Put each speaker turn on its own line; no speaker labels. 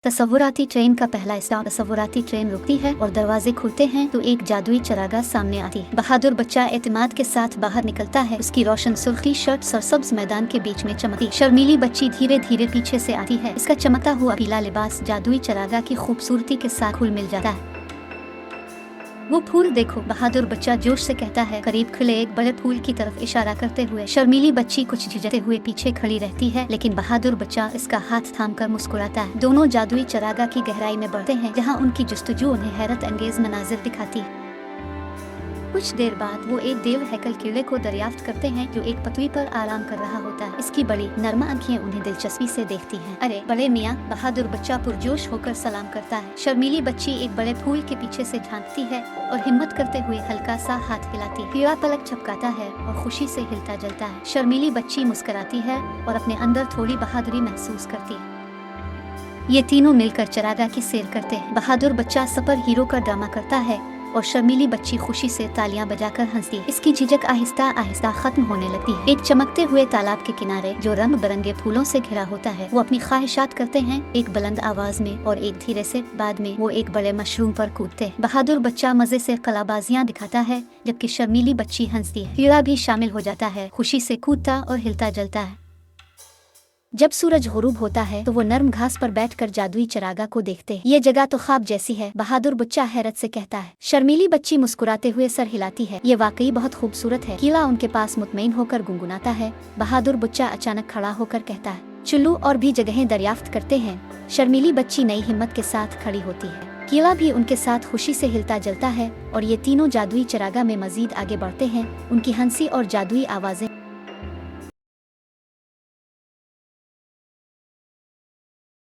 तसव्वुराती train का पहला stop. तसव्वुराती train रुकती है और दरवाजे खुलते हैं तो एक जादुई चरागाह सामने आती है। बहादुर बच्चा एतमाद के साथ बाहर निकलता है। उसकी रोशन सुर्खी शर्ट सरसब्ज मैदान के बीच में चमकती। शर्मीली बच्ची धीरे धीरे पीछे से आती है। इसका चमकता हुआ पीला लिबास जादुई चरागाह की खूबसूरती के साथ घुल मिल जाता है। वो फूल देखो, बहादुर बच्चा जोश से कहता है, करीब खिले एक बड़े फूल की तरफ इशारा करते हुए। शर्मीली बच्ची कुछ झिझकते हुए पीछे खड़ी रहती है, लेकिन बहादुर बच्चा इसका हाथ थामकर मुस्कुराता है। दोनों जादुई चरागाह की गहराई में बढ़ते हैं, जहाँ उनकी जुस्तजू उन्हें हैरत अंगेज मनाजिर दिखाती है। कुछ देर बाद वो एक देव हैकल कीड़े को दरियाफ्त करते हैं, जो एक पतवी पर आराम कर रहा होता है। इसकी बड़ी नर्म आंखें उन्हें दिलचस्पी से देखती हैं। अरे बड़े मियाँ, बहादुर बच्चा पुरजोश होकर सलाम करता है। शर्मीली बच्ची एक बड़े फूल के पीछे से झांकती है और हिम्मत करते हुए हल्का सा हाथ हिलाती है। कीड़ा पलक झपकाता है और खुशी से हिलता जलता है। शर्मीली बच्ची मुस्कुराती है और अपने अंदर थोड़ी बहादुरी महसूस करती है। ये तीनों मिलकर चरागाह की सैर करते हैं। बहादुर बच्चा सुपर हीरो का ड्रामा करता है और शर्मीली बच्ची खुशी से तालियां बजाकर हंसती है। इसकी झिझक आहिस्ता आहिस्ता खत्म होने लगती है। एक चमकते हुए तालाब के किनारे, जो रंग बिरंगे फूलों से घिरा होता है, वो अपनी ख्वाहिशात करते हैं, एक बुलंद आवाज में और एक धीरे से। बाद में वो एक बड़े मशरूम पर कूदते हैं। बहादुर बच्चा मजे से कलाबाजियां दिखाता है, जबकि शर्मीली बच्ची हंसती है। कीड़ा भी शामिल हो जाता है, खुशी से कूदता और हिलता जलता है। जब सूरज गुरूब होता है तो वो नर्म घास पर बैठकर जादुई चरागाह को देखते हैं। ये जगह तो ख्वाब जैसी है, बहादुर बच्चा हैरत से कहता है। शर्मीली बच्ची मुस्कुराते हुए सर हिलाती है। ये वाकई बहुत खूबसूरत है। कीड़ा उनके पास मुतमईन होकर गुनगुनाता है। बहादुर बच्चा अचानक खड़ा होकर कहता है, चुल्लू और भी जगहें दरियाफ्त करते हैं। शर्मीली बच्ची नई हिम्मत के साथ खड़ी होती है। कीड़ा भी उनके साथ खुशी से हिलता जलता है और ये तीनों जादुई चरागाह में मजीद आगे बढ़ते हैं। उनकी हंसी और जादुई आवाजें